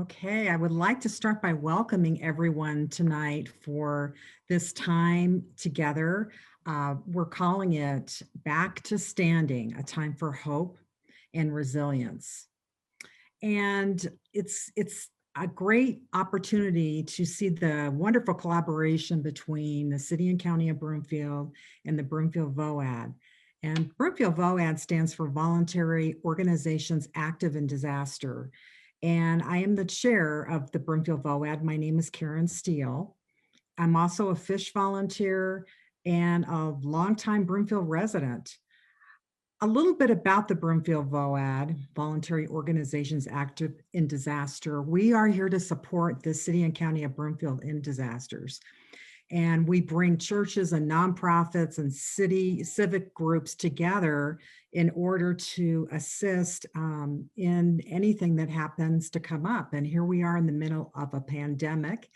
Okay, I would like to start by welcoming everyone tonight for this time together. We're calling it Back to Standing, a time for hope and resilience. And it's a great opportunity to see the wonderful collaboration between the City and County of Broomfield and the Broomfield VOAD. And Broomfield VOAD stands for Voluntary Organizations Active in Disaster. And I am the chair of the Broomfield VOAD. My name is Karen Steele. I'm also a fish volunteer and a longtime Broomfield resident. A little bit about the Broomfield VOAD, Voluntary Organizations Active in Disaster. We are here to support the City and County of Broomfield in disasters. And we bring churches and nonprofits and city civic groups together in order to assist in anything that happens to come up. And here we are in the middle of a pandemic,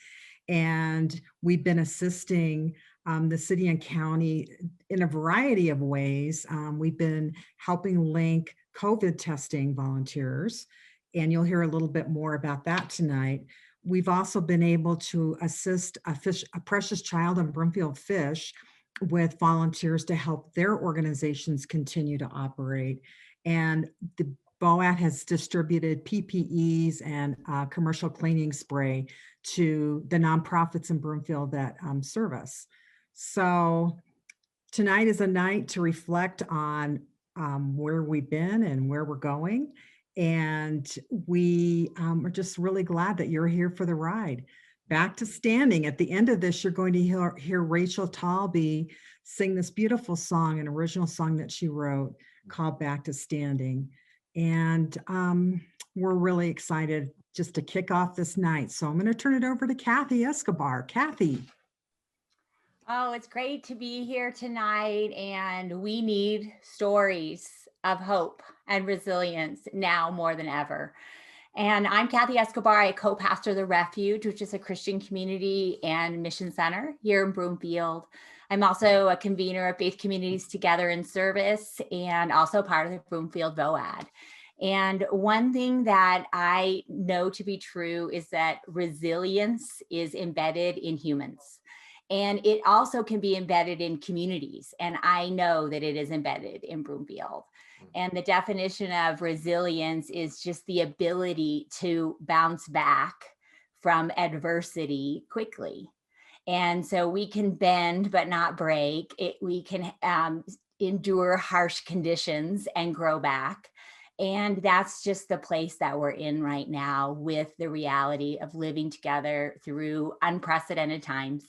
and we've been assisting the city and county in a variety of ways. We've been helping link COVID testing volunteers, and you'll hear a little bit more about that tonight. We've also been able to assist a precious child on Broomfield Fish with volunteers to help their organizations continue to operate. And the BOAT has distributed PPEs and commercial cleaning spray to the nonprofits in Broomfield that serve us. So tonight is a night to reflect on where we've been and where we're going. And we are just really glad that you're here for the ride. Back to Standing. At the end of this, you're going to hear Rachael Talbian sing this beautiful song, an original song that she wrote called Back to Standing. And we're really excited just to kick off this night. So I'm going to turn it over to Kathy Escobar. Kathy. Oh, it's great to be here tonight, and we need stories of hope and resilience now more than ever. And I'm Kathy Escobar. I co-pastor The Refuge, which is a Christian community and mission center here in Broomfield. I'm also a convener of Faith Communities Together in Service and also part of the Broomfield VOAD. And one thing that I know to be true is that resilience is embedded in humans. And it also can be embedded in communities. And I know that it is embedded in Broomfield. And the definition of resilience is just the ability to bounce back from adversity quickly. And so we can bend, but not break. We can endure harsh conditions and grow back. And that's just the place that we're in right now, with the reality of living together through unprecedented times.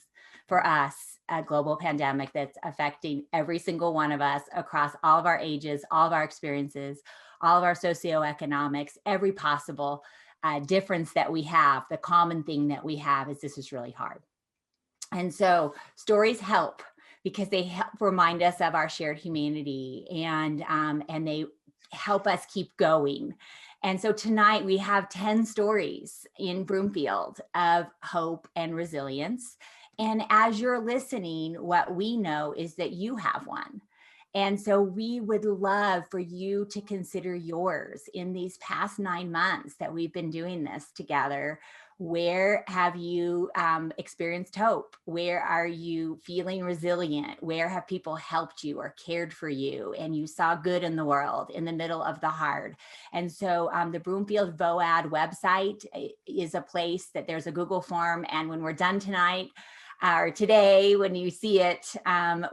For us, a global pandemic that's affecting every single one of us across all of our ages, all of our experiences, all of our socioeconomics, every possible difference that we have. The common thing that we have is this is really hard. And so stories help because they help remind us of our shared humanity, and they help us keep going. And so tonight we have 10 stories in Broomfield of hope and resilience. And as you're listening, what we know is that you have one. And so we would love for you to consider yours in these past 9 months that we've been doing this together. Where have you experienced hope? Where are you feeling resilient? Where have people helped you or cared for you and you saw good in the world in the middle of the hard? And so the Broomfield VOAD website is a place that there's a Google form. And when we're done tonight, or today, when you see it,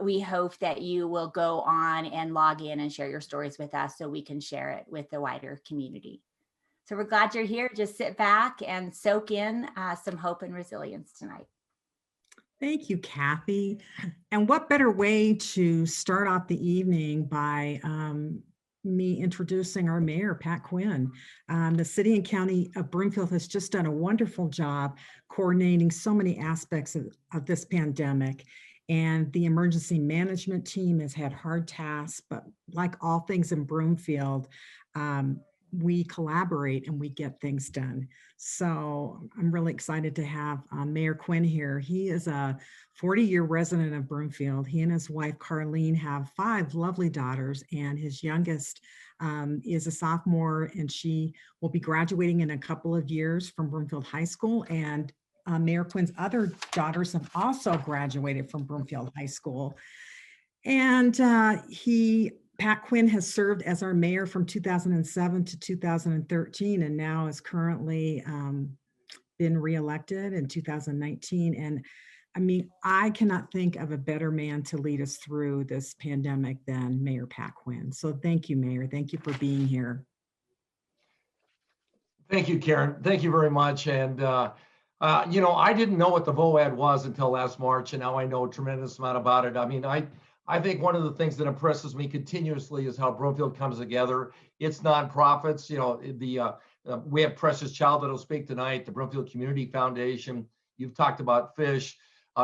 we hope that you will go on and log in and share your stories with us so we can share it with the wider community. So we're glad you're here. Just sit back and soak in some hope and resilience tonight. Thank you, Kathy. And what better way to start off the evening by me introducing our mayor, Pat Quinn. The City and County of Broomfield has just done a wonderful job coordinating so many aspects of this pandemic. And the emergency management team has had hard tasks, but like all things in Broomfield, we collaborate and we get things done. So I'm really excited to have Mayor Quinn here. He is a 40-year resident of Broomfield. He and his wife, Carlene, have 5 lovely daughters, and his youngest is a sophomore, and she will be graduating in a couple of years from Broomfield High School. And Mayor Quinn's other daughters have also graduated from Broomfield High School. And Pat Quinn has served as our mayor from 2007 to 2013, and now is currently been reelected in 2019. And I mean, I cannot think of a better man to lead us through this pandemic than Mayor Pat Quinn. So thank you, Mayor. Thank you for being here. Thank you, Karen. Thank you very much. And, you know, I didn't know what the VOAD was until last March, and now I know a tremendous amount about it. I mean, I think one of the things that impresses me continuously is how Broomfield comes together. It's nonprofits, you know, we have Precious Child that'll speak tonight, the Broomfield Community Foundation. You've talked about fish.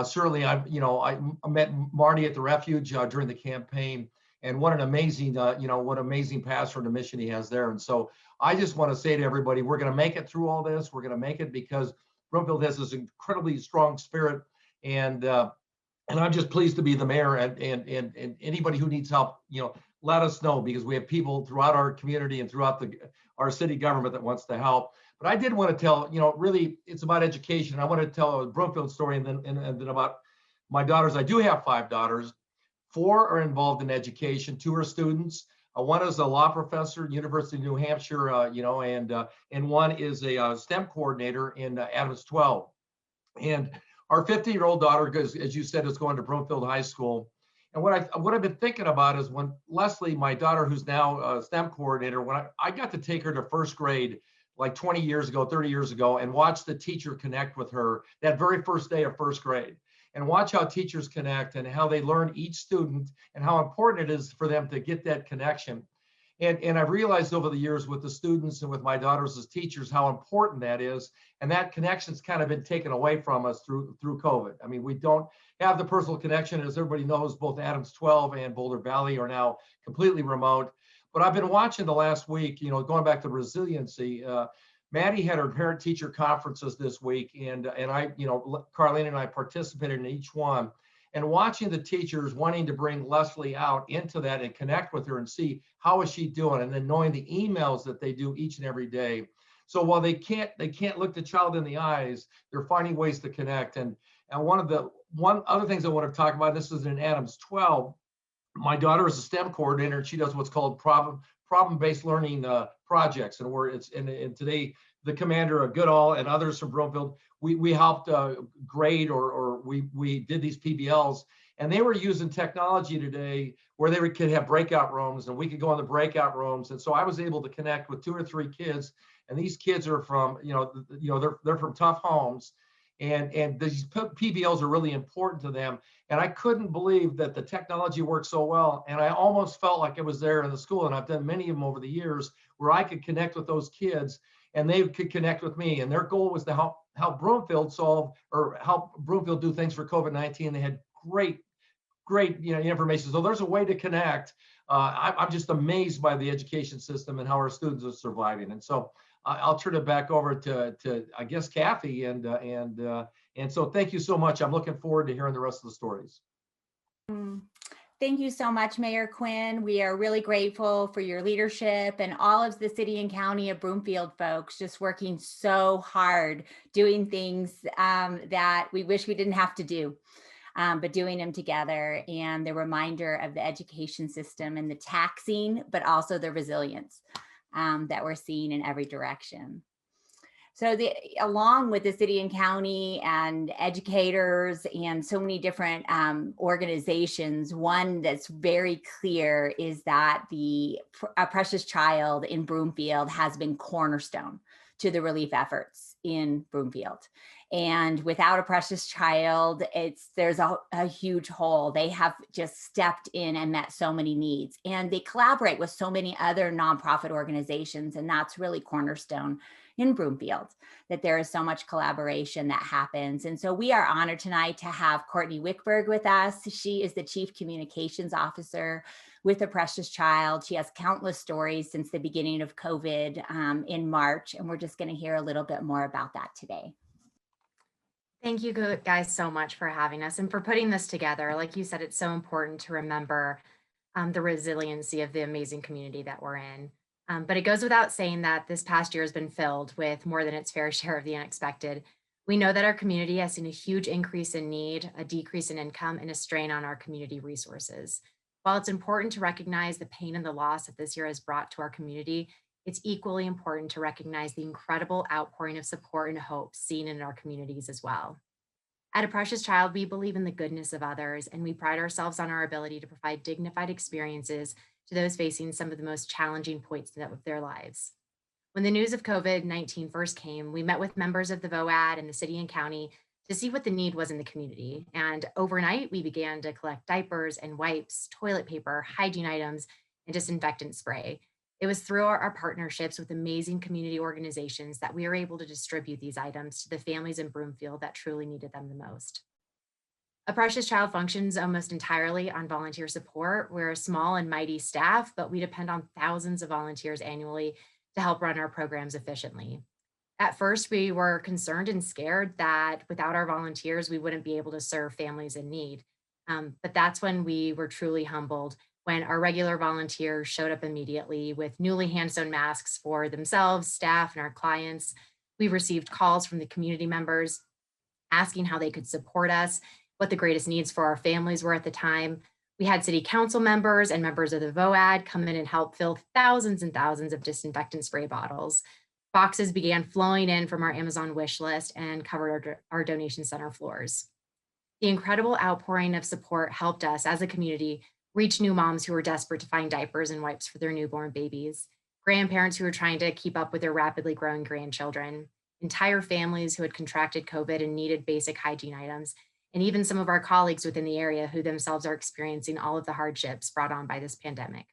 Certainly, I met Marty at the refuge during the campaign, and what an amazing, what amazing passion and mission he has there. And so I just want to say to everybody, we're going to make it through all this. We're going to make it because Broomfield has this incredibly strong spirit, and I'm just pleased to be the mayor. And anybody who needs help, you know, let us know, because we have people throughout our community and throughout our city government that wants to help. But I did want to tell, you know, really, it's about education. I want to tell a Broomfield story, and then about my daughters. I do have 5 daughters. 4 are involved in education. 2 are students. One is a law professor at University of New Hampshire, and one is a STEM coordinator in Adams 12. And our 50-year-old daughter, as you said, is going to Broomfield High School. And what I've been thinking about is when Leslie, my daughter, who's now a STEM coordinator, when I got to take her to first grade like 20 years ago, 30 years ago, and watch the teacher connect with her that very first day of first grade, and watch how teachers connect and how they learn each student and how important it is for them to get that connection. And I've realized over the years with the students and with my daughters as teachers how important that is. And that connection's kind of been taken away from us through COVID. I mean, we don't have the personal connection. As everybody knows, both Adams 12 and Boulder Valley are now completely remote. But I've been watching the last week, you know, going back to resiliency. Maddie had her parent-teacher conferences this week, and I, you know, Carlene and I participated in each one. And watching the teachers wanting to bring Leslie out into that and connect with her and see how is she doing, and then knowing the emails that they do each and every day. So while they can't look the child in the eyes, they're finding ways to connect. And one other things I want to talk about, this is in Adams 12. My daughter is a STEM coordinator, and she does what's called problem-based learning projects. And today the commander of Goodall and others from Broomfield, we helped grade or we did these PBLs, and they were using technology today where they could have breakout rooms, and we could go in the breakout rooms. And so I was able to connect with 2 or 3 kids, and these kids are from, they're from tough homes, and these PBLs are really important to them. And I couldn't believe that the technology worked so well. And I almost felt like it was there in the school. And I've done many of them over the years where I could connect with those kids and they could connect with me. And their goal was to help Broomfield help Broomfield do things for COVID-19. They had great, information. So there's a way to connect. I'm just amazed by the education system and how our students are surviving. And so I'll turn it back over to I guess, Kathy. And so thank you so much. I'm looking forward to hearing the rest of the stories. Thank you so much, Mayor Quinn. We are really grateful for your leadership and all of the city and county of Broomfield folks just working so hard, doing things that we wish we didn't have to do, but doing them together, and the reminder of the education system and the taxing, but also the resilience that we're seeing in every direction. So along with the city and county and educators and so many different organizations, one that's very clear is that a Precious Child in Broomfield has been cornerstone to the relief efforts in Broomfield. And without a Precious Child, there's a huge hole. They have just stepped in and met so many needs. And they collaborate with so many other nonprofit organizations. And that's really cornerstone in Broomfield, that there is so much collaboration that happens. And so we are honored tonight to have Courtney Wickberg with us. She is the Chief Communications Officer with a precious child. She has countless stories since the beginning of COVID in March, and we're just going to hear a little bit more about that today. Thank you guys so much for having us and for putting this together. Like you said, it's so important to remember the resiliency of the amazing community that we're in. But it goes without saying that this past year has been filled with more than its fair share of the unexpected. We know that our community has seen a huge increase in need, a decrease in income, and a strain on our community resources. While it's important to recognize the pain and the loss that this year has brought to our community, it's equally important to recognize the incredible outpouring of support and hope seen in our communities as well. At A Precious Child, we believe in the goodness of others, and we pride ourselves on our ability to provide dignified experiences to those facing some of the most challenging points of their lives. When the news of COVID-19 first came, we met with members of the VOAD and the city and county to see what the need was in the community. And overnight, we began to collect diapers and wipes, toilet paper, hygiene items, and disinfectant spray. It was through our partnerships with amazing community organizations that we were able to distribute these items to the families in Broomfield that truly needed them the most. A Precious Child functions almost entirely on volunteer support. We're a small and mighty staff, but we depend on thousands of volunteers annually to help run our programs efficiently. At first, we were concerned and scared that without our volunteers, we wouldn't be able to serve families in need. But that's when we were truly humbled when our regular volunteers showed up immediately with newly hand-sewn masks for themselves, staff, and our clients. We received calls from the community members asking how they could support us, what the greatest needs for our families were at the time. We had city council members and members of the VOAD come in and help fill thousands and thousands of disinfectant spray bottles. Boxes began flowing in from our Amazon wish list and covered our donation center floors. The incredible outpouring of support helped us as a community reach new moms who were desperate to find diapers and wipes for their newborn babies, grandparents who were trying to keep up with their rapidly growing grandchildren, entire families who had contracted COVID and needed basic hygiene items, and even some of our colleagues within the area who themselves are experiencing all of the hardships brought on by this pandemic.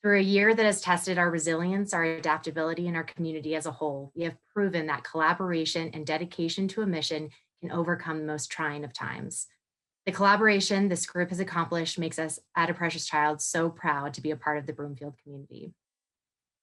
Through a year that has tested our resilience, our adaptability, and our community as a whole, we have proven that collaboration and dedication to a mission can overcome the most trying of times. The collaboration this group has accomplished makes us at A Precious Child so proud to be a part of the Broomfield community.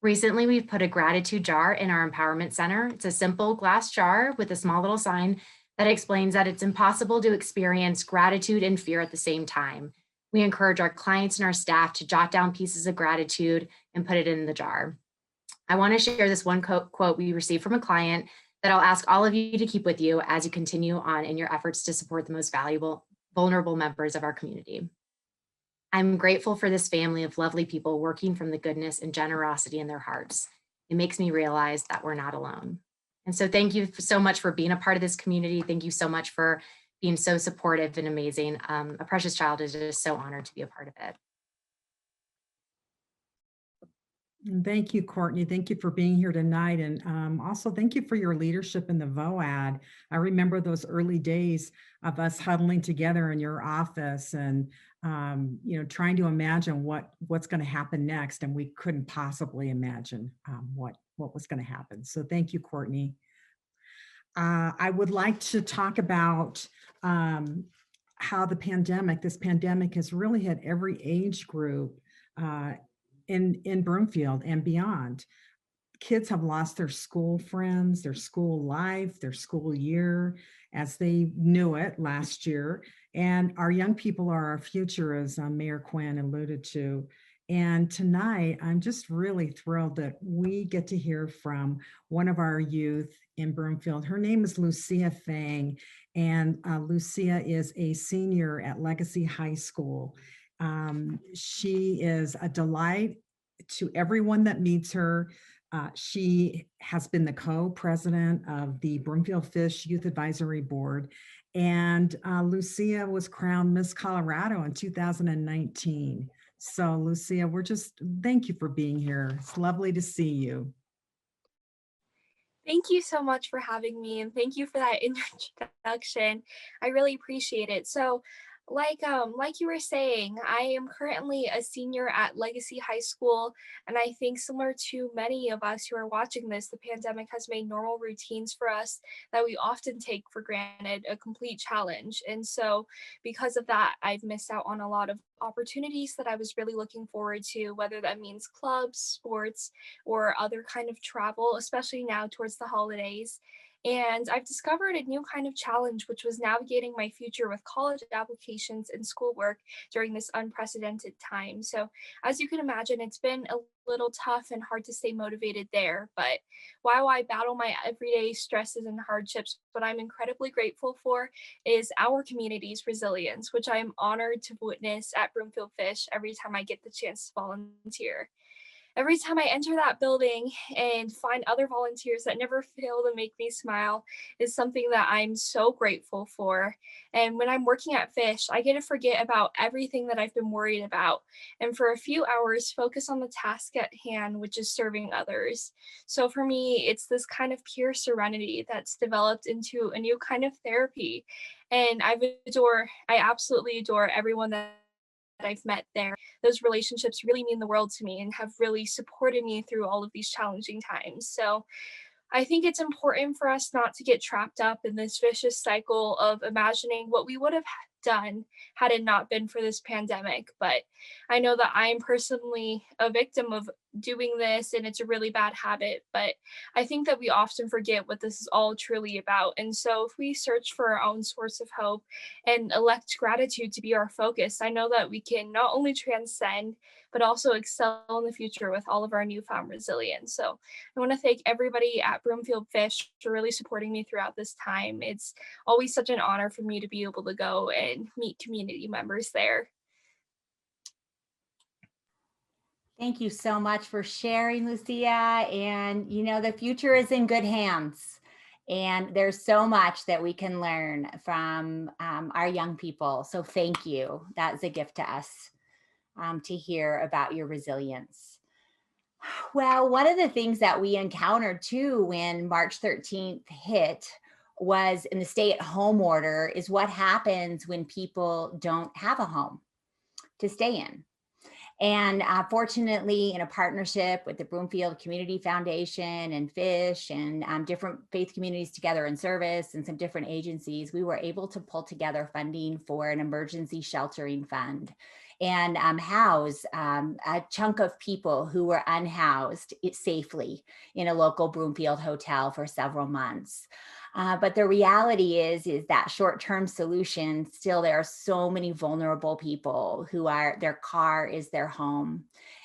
Recently, we've put a gratitude jar in our empowerment center. It's a simple glass jar with a small little sign that explains that it's impossible to experience gratitude and fear at the same time. We encourage our clients and our staff to jot down pieces of gratitude and put it in the jar. I want to share this one quote we received from a client that I'll ask all of you to keep with you as you continue on in your efforts to support the most vulnerable members of our community. I'm grateful for this family of lovely people working from the goodness and generosity in their hearts. It makes me realize that we're not alone. And so thank you so much for being a part of this community. Thank you so much for being so supportive and amazing. A Precious Child is just so honored to be a part of it. And thank you, Courtney. Thank you for being here tonight. And also thank you for your leadership in the VOAD. I remember those early days of us huddling together in your office and trying to imagine what's going to happen next. And we couldn't possibly imagine what was going to happen. So thank you, Courtney. I would like to talk about how this pandemic has really hit every age group in Broomfield and beyond. Kids have lost their school friends, their school life, their school year as they knew it last year. And our young people are our future, as Mayor Quinn alluded to. And tonight, I'm just really thrilled that we get to hear from one of our youth in Broomfield. Her name is Lucia Fang, and Lucia is a senior at Legacy High School. She is a delight to everyone that meets her. She has been the co-president of the Broomfield Fish Youth Advisory Board, and Lucia was crowned Miss Colorado in 2019. So Lucia, thank you for being here. It's lovely to see you. Thank you so much for having me, and thank you for that introduction. I really appreciate it. So like you were saying, I am currently a senior at Legacy High School, and I think similar to many of us who are watching this, the pandemic has made normal routines for us that we often take for granted a complete challenge. And so because of that, I've missed out on a lot of opportunities that I was really looking forward to, whether that means clubs, sports, or other kind of travel, especially now towards the holidays. And I've discovered a new kind of challenge, which was navigating my future with college applications and schoolwork during this unprecedented time. So, as you can imagine, it's been a little tough and hard to stay motivated there. But while I battle my everyday stresses and hardships, what I'm incredibly grateful for is our community's resilience, which I am honored to witness at Broomfield Fish every time I get the chance to volunteer. Every time I enter that building and find other volunteers that never fail to make me smile is something that I'm so grateful for. And when I'm working at Fish, I get to forget about everything that I've been worried about and for a few hours focus on the task at hand, which is serving others. So for me, it's this kind of pure serenity that's developed into a new kind of therapy. And I absolutely adore everyone that I've met there. Those relationships really mean the world to me and have really supported me through all of these challenging times. So I think it's important for us not to get trapped up in this vicious cycle of imagining what we would have done had it not been for this pandemic. But I know that I am personally a victim of doing this and it's a really bad habit. But I think that we often forget what this is all truly about. And so if we search for our own source of hope and elect gratitude to be our focus, I know that we can not only transcend, but also excel in the future with all of our newfound resilience. So I want to thank everybody at Broomfield Fish for really supporting me throughout this time. It's always such an honor for me to be able to go and meet community members there. Thank you so much for sharing, Lucia. And the future is in good hands. And there's so much that we can learn from our young people. So thank you. That's a gift to us to hear about your resilience. Well, one of the things that we encountered too when March 13th hit was in the stay-at-home order is what happens when people don't have a home to stay in. And fortunately, in a partnership with the Broomfield Community Foundation and Fish and different faith communities together in service and some different agencies, we were able to pull together funding for an emergency sheltering fund and house a chunk of people who were unhoused safely in a local Broomfield hotel for several months. But the reality is that short-term solution, still there are so many vulnerable people who their car is their home.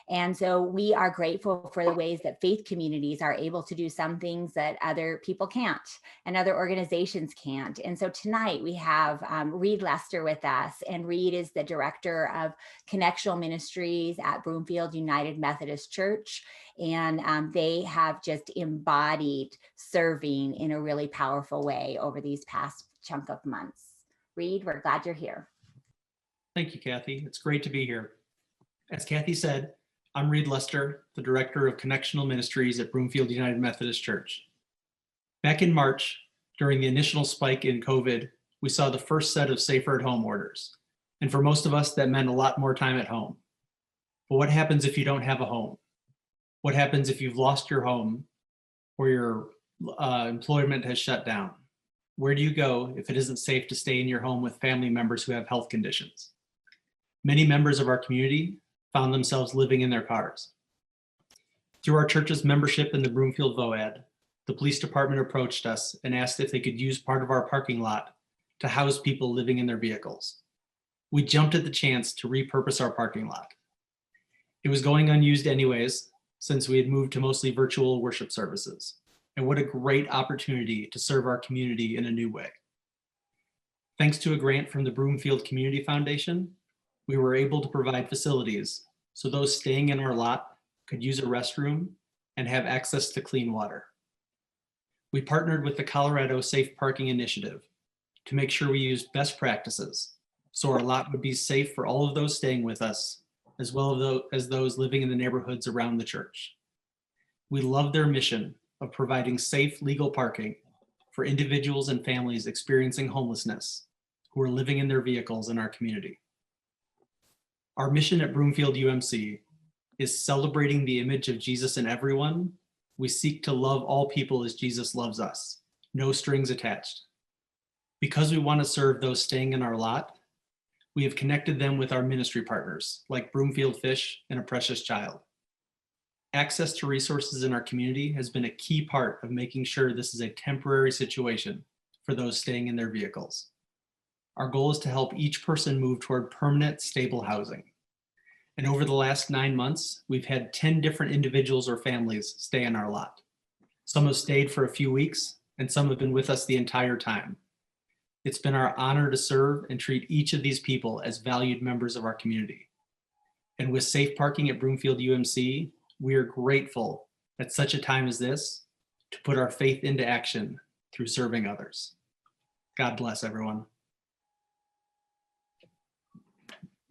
And so we are grateful for the ways that faith communities are able to do some things that other people can't and other organizations can't. And so tonight we have Reid Lester with us, and Reid is the director of Connectional Ministries at Broomfield United Methodist Church. And they have just embodied serving in a really powerful way over these past chunk of months. Reid, we're glad you're here. Thank you, Kathy. It's great to be here. As Kathy said, I'm Reid Lester, the Director of Connectional Ministries at Broomfield United Methodist Church. Back in March, during the initial spike in COVID, we saw the first set of safer at home orders. And for most of us, that meant a lot more time at home. But what happens if you don't have a home? What happens if you've lost your home or your employment has shut down? Where do you go if it isn't safe to stay in your home with family members who have health conditions? Many members of our community found themselves living in their cars. Through our church's membership in the Broomfield VOAD, the police department approached us and asked if they could use part of our parking lot to house people living in their vehicles. We jumped at the chance to repurpose our parking lot. It was going unused anyways, since we had moved to mostly virtual worship services. And what a great opportunity to serve our community in a new way. Thanks to a grant from the Broomfield Community Foundation, we were able to provide facilities so those staying in our lot could use a restroom and have access to clean water. We partnered with the Colorado Safe Parking Initiative to make sure we used best practices so our lot would be safe for all of those staying with us, as well as those living in the neighborhoods around the church. We love their mission of providing safe legal parking for individuals and families experiencing homelessness who are living in their vehicles in our community. Our mission at Broomfield UMC is celebrating the image of Jesus in everyone. We seek to love all people as Jesus loves us, no strings attached. Because we want to serve those staying in our lot, We have connected them with our ministry partners like Broomfield Fish and A Precious Child. Access to resources in our community has been a key part of making sure this is a temporary situation for those staying in their vehicles. Our goal is to help each person move toward permanent, stable housing. And over the last 9 months, we've had 10 different individuals or families stay in our lot. Some have stayed for a few weeks, and some have been with us the entire time. It's been our honor to serve and treat each of these people as valued members of our community. And with safe parking at Broomfield UMC, we are grateful at such a time as this to put our faith into action through serving others. God bless everyone.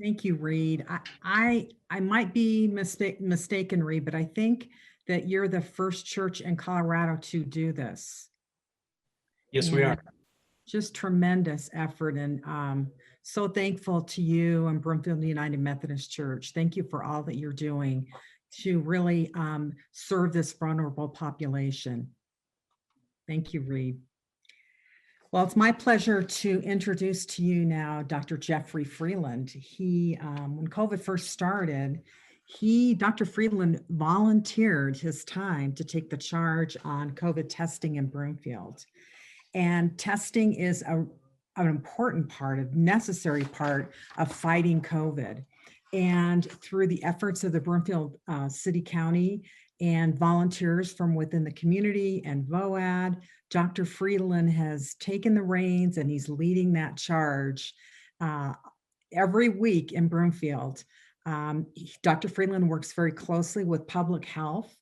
Thank you, Reid. I might be mistaken, Reid, but I think that you're the first church in Colorado to do this. Yes, we are. Just tremendous effort, and so thankful to you and Broomfield United Methodist Church. Thank you for all that you're doing to really serve this vulnerable population. Thank you, Reid. Well, it's my pleasure to introduce to you now Dr. Jeffrey Freeland. He, when COVID first started, Dr. Freeland volunteered his time to take the charge on COVID testing in Broomfield. And testing is an important part, a necessary part of fighting COVID. And through the efforts of the Broomfield City County and volunteers from within the community and VOAD, Dr. Freeland has taken the reins and he's leading that charge every week in Broomfield. Dr. Freeland works very closely with public health,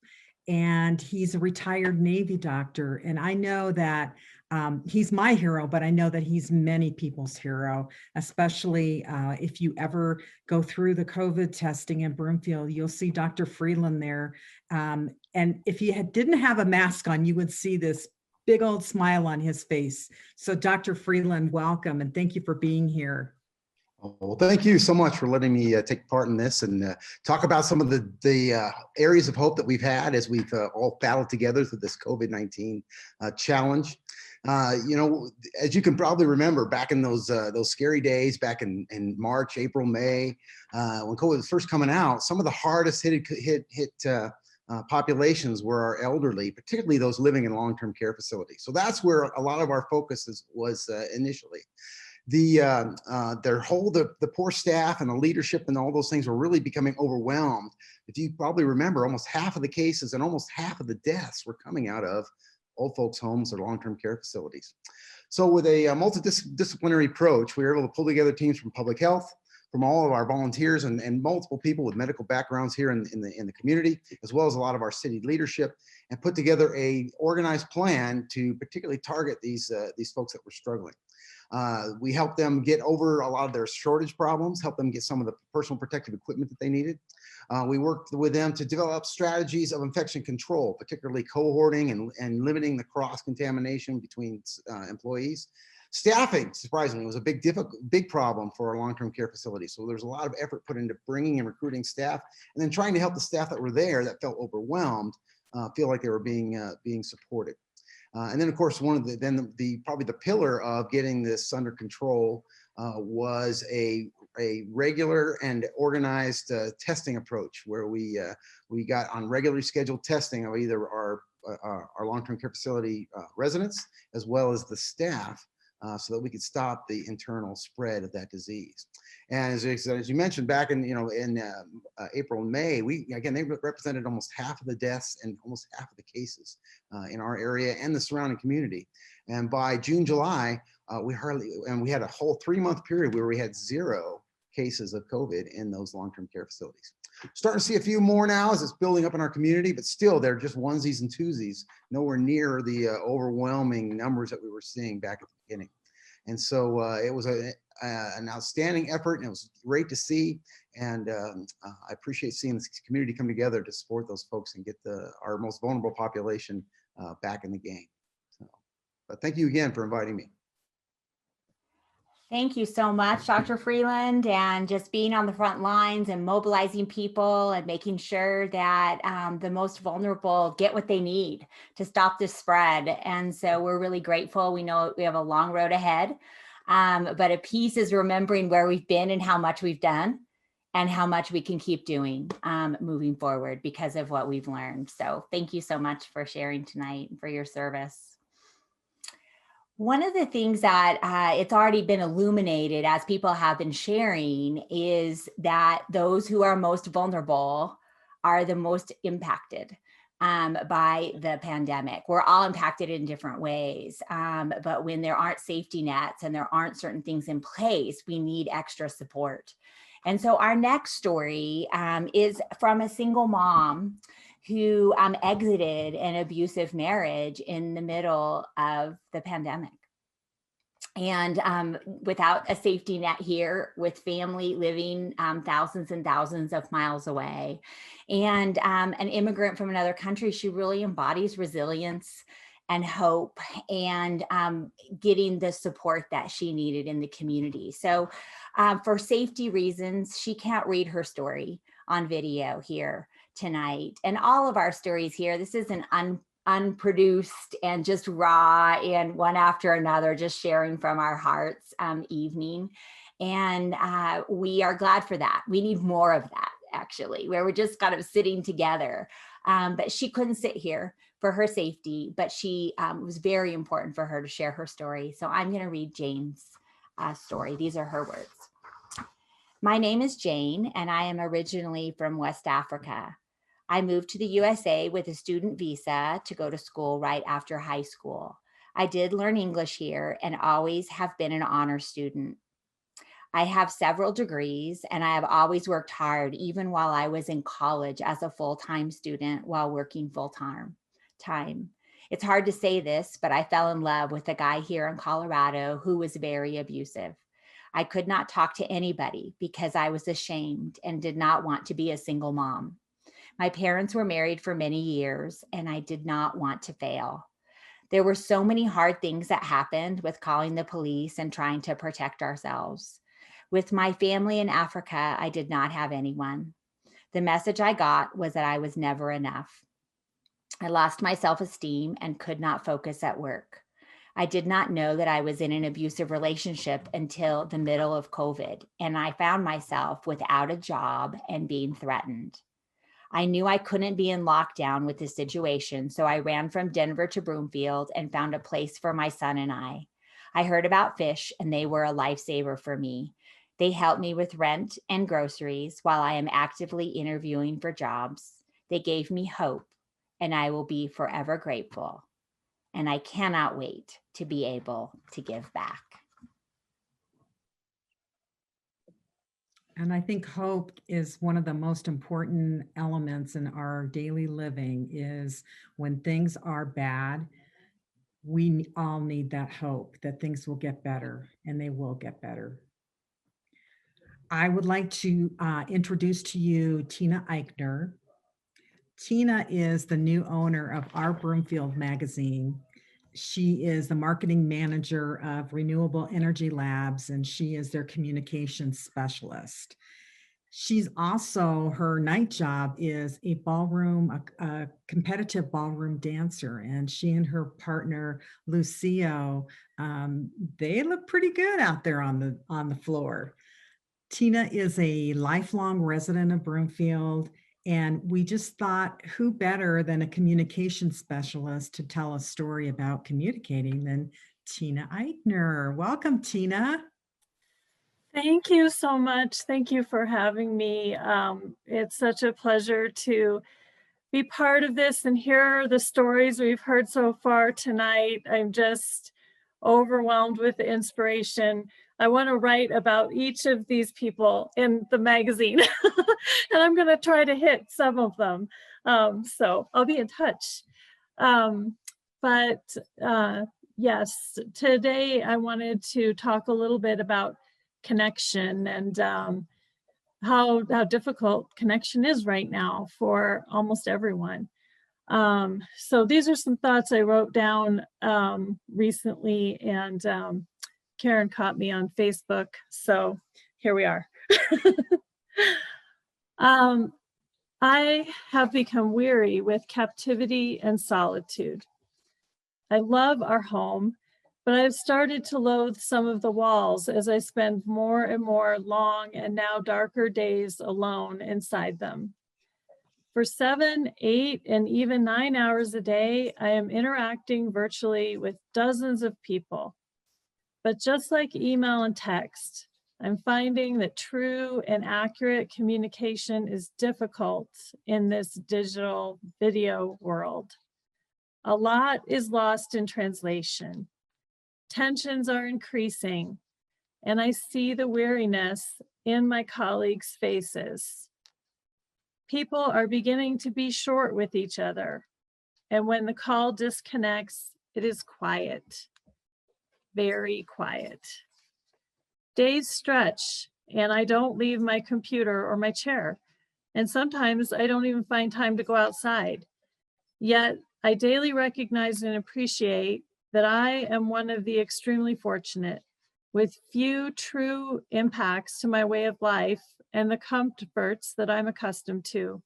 and he's a retired Navy doctor. And I know that he's my hero, but I know that he's many people's hero, especially if you ever go through the COVID testing in Broomfield, you'll see Dr. Freeland there. And if he didn't have a mask on, you would see this big old smile on his face. So Dr. Freeland, welcome, and thank you for being here. Well, thank you so much for letting me take part in this and talk about some of the areas of hope that we've had as we've all battled together through this COVID-19 challenge. You know, as you can probably remember, back in those scary days, back in March, April, May, when COVID was first coming out, some of the hardest hit populations were our elderly, particularly those living in long-term care facilities. So that's where a lot of our focus was initially. The poor staff and the leadership and all those things were really becoming overwhelmed. If you probably remember, almost half of the cases and almost half of the deaths were coming out of old folks' homes or long-term care facilities. So with a multidisciplinary approach, we were able to pull together teams from public health, from all of our volunteers and multiple people with medical backgrounds here in the community, as well as a lot of our city leadership, and put together a organized plan to particularly target these folks that were struggling. We helped them get over a lot of their shortage problems, helped them get some of the personal protective equipment that they needed. We worked with them to develop strategies of infection control, particularly cohorting and limiting the cross-contamination between employees. Staffing, surprisingly, was a big problem for our long-term care facilities. So there's a lot of effort put into bringing and recruiting staff, and then trying to help the staff that were there that felt overwhelmed feel like they were being supported. And then, of course, probably the pillar of getting this under control was a regular and organized testing approach, where we got on regularly scheduled testing of either our long-term care facility residents as well as the staff, so that we could stop the internal spread of that disease. And as you mentioned, back in April and May, they represented almost half of the deaths and almost half of the cases in our area and the surrounding community. And by June, July, we had a whole 3-month period where we had 0 cases of COVID in those long-term care facilities. Starting to see a few more now as it's building up in our community, but still they're just onesies and twosies, nowhere near the overwhelming numbers that we were seeing back at the beginning. And so it was an outstanding effort, and it was great to see. And I appreciate seeing this community come together to support those folks and get our most vulnerable population back in the game. So, but thank you again for inviting me. Thank you so much, Dr. Freeland, and just being on the front lines and mobilizing people and making sure that the most vulnerable get what they need to stop this spread. And so we're really grateful. We know we have a long road ahead. But a peace is remembering where we've been and how much we've done and how much we can keep doing moving forward because of what we've learned. So thank you so much for sharing tonight and for your service. One of the things that it's already been illuminated as people have been sharing is that those who are most vulnerable are the most impacted by the pandemic. We're all impacted in different ways, but when there aren't safety nets and there aren't certain things in place, we need extra support. And so our next story is from a single mom who exited an abusive marriage in the middle of the pandemic. And without a safety net here, with family living thousands and thousands of miles away, and an immigrant from another country, she really embodies resilience and hope and getting the support that she needed in the community. So for safety reasons, she can't read her story on video here tonight. And all of our stories here, this is an unproduced and just raw and one after another, just sharing from our hearts evening. And we are glad for that. We need more of that, actually, where we're just kind of sitting together. But she couldn't sit here for her safety, but she was very important for her to share her story. So I'm going to read Jane's story. These are her words. My name is Jane, and I am originally from West Africa. I moved to the USA with a student visa to go to school right after high school. I did learn English here and always have been an honor student. I have several degrees and I have always worked hard, even while I was in college as a full-time student while working full-time. It's hard to say this, but I fell in love with a guy here in Colorado who was very abusive. I could not talk to anybody because I was ashamed and did not want to be a single mom. My parents were married for many years and I did not want to fail. There were so many hard things that happened with calling the police and trying to protect ourselves. With my family in Africa, I did not have anyone. The message I got was that I was never enough. I lost my self-esteem and could not focus at work. I did not know that I was in an abusive relationship until the middle of COVID, and I found myself without a job and being threatened. I knew I couldn't be in lockdown with this situation, so I ran from Denver to Broomfield and found a place for my son and I. I heard about Fish, and they were a lifesaver for me. They helped me with rent and groceries while I am actively interviewing for jobs. They gave me hope, and I will be forever grateful. And I cannot wait to be able to give back. And I think hope is one of the most important elements in our daily living. Is when things are bad, we all need that hope that things will get better, and they will get better. I would like to introduce to you Tina Eichner. Tina is the new owner of Our Broomfield magazine. She is the marketing manager of Renewable Energy Labs, and she is their communications specialist. She's also, her night job is a ballroom, a competitive ballroom dancer, and she and her partner, Lucio, they look pretty good out there on the floor. Tina is a lifelong resident of Broomfield, and we just thought, who better than a communication specialist to tell a story about communicating than Tina Eichner. Welcome, Tina. Thank you so much. Thank you for having me. It's such a pleasure to be part of this and hear the stories we've heard so far tonight. I'm just overwhelmed with the inspiration. I want to write about each of these people in the magazine, and I'm going to try to hit some of them. So I'll be in touch. Yes, today I wanted to talk a little bit about connection and how difficult connection is right now for almost everyone. So these are some thoughts I wrote down recently, and Karen caught me on Facebook, so here we are. I have become weary with captivity and solitude. I love our home, But I've started to loathe some of the walls as I spend more and more long and now darker days alone inside them. For 7, 8, and even 9 hours a day, I am interacting virtually with dozens of people. But just like email and text, I'm finding that true and accurate communication is difficult in this digital video world. A lot is lost in translation. Tensions are increasing, and I see the weariness in my colleagues' faces. People are beginning to be short with each other, and when the call disconnects, it is quiet, very quiet. Days stretch, and I don't leave my computer or my chair, and sometimes I don't even find time to go outside. Yet, I daily recognize and appreciate that I am one of the extremely fortunate, with few true impacts to my way of life and the comforts that I'm accustomed to.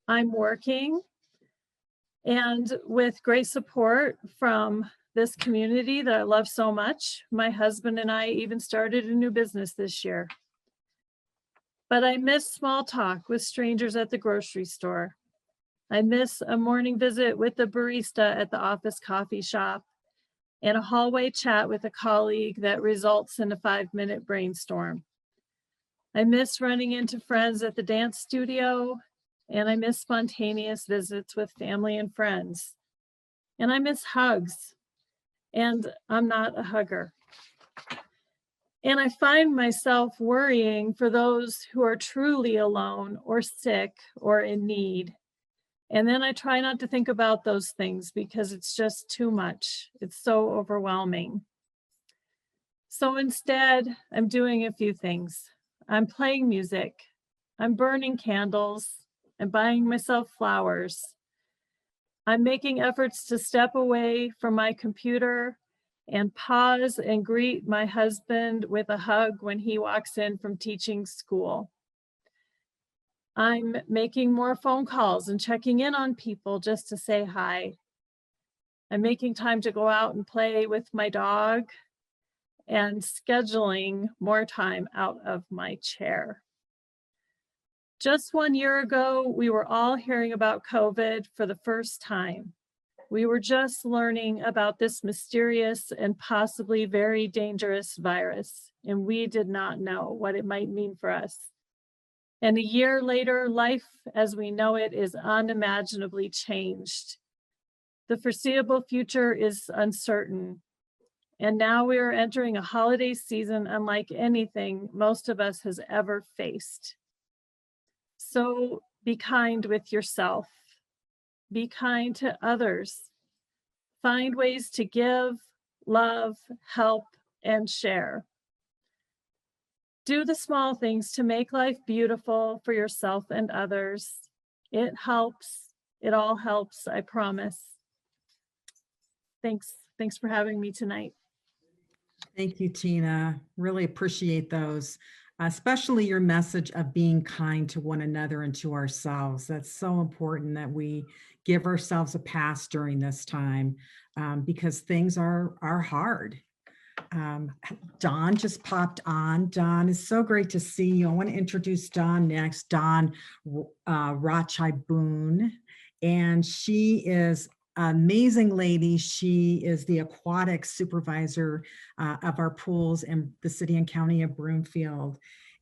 I'm working, and with great support from this community that I love so much, my husband and I even started a new business this year. But I miss small talk with strangers at the grocery store. I miss a morning visit with the barista at the office coffee shop and a hallway chat with a colleague that results in a 5-minute brainstorm. I miss running into friends at the dance studio, and I miss spontaneous visits with family and friends. And I miss hugs, and I'm not a hugger. And I find myself worrying for those who are truly alone or sick or in need. And then I try not to think about those things because it's just too much. It's so overwhelming. So instead, I'm doing a few things. I'm playing music. I'm burning candles. I'm buying myself flowers. I'm making efforts to step away from my computer and pause and greet my husband with a hug when he walks in from teaching school. I'm making more phone calls and checking in on people just to say hi. I'm making time to go out and play with my dog and scheduling more time out of my chair. Just 1 year ago, we were all hearing about COVID for the first time. We were just learning about this mysterious and possibly very dangerous virus, and we did not know what it might mean for us. And a year later, life as we know it is unimaginably changed. The foreseeable future is uncertain. And now we are entering a holiday season unlike anything most of us has ever faced. So be kind with yourself. Be kind to others. Find ways to give, love, help, and share. Do the small things to make life beautiful for yourself and others. It helps. It all helps, I promise. Thanks. Thanks for having me tonight. Thank you, Tina. Really appreciate those, especially your message of being kind to one another and to ourselves. That's so important that we give ourselves a pass during this time because things are hard. Dawn just popped on. Dawn, it's so great to see you. I want to introduce Dawn next. Dawn Rachael Boone, and she is an amazing lady. She is the aquatic supervisor of our pools in the city and county of Broomfield.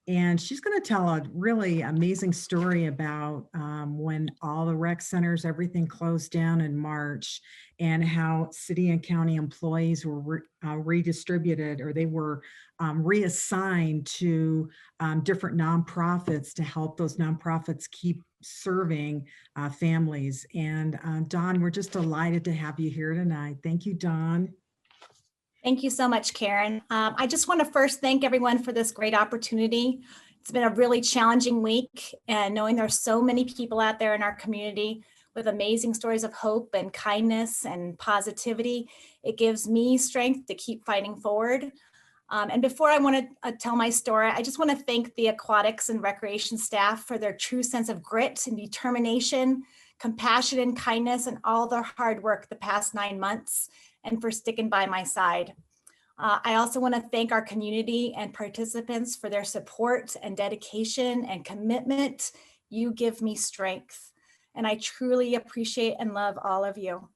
And she's going to tell a really amazing story about when all the rec centers, everything closed down in March, and how city and county employees were redistributed, or they were reassigned to different nonprofits to help those nonprofits keep serving families. And Dawn, we're just delighted to have you here tonight. Thank you, Dawn. Thank you so much, Karen. I just want to first thank everyone for this great opportunity. It's been a really challenging week, and knowing there's so many people out there in our community with amazing stories of hope and kindness and positivity, it gives me strength to keep fighting forward. And before I want to tell my story, I just want to thank the aquatics and recreation staff for their true sense of grit and determination, compassion and kindness, and all their hard work the past 9 months. and for sticking by my side. I also want to thank our community and participants for their support and dedication and commitment. You give me strength, and I truly appreciate and love all of you.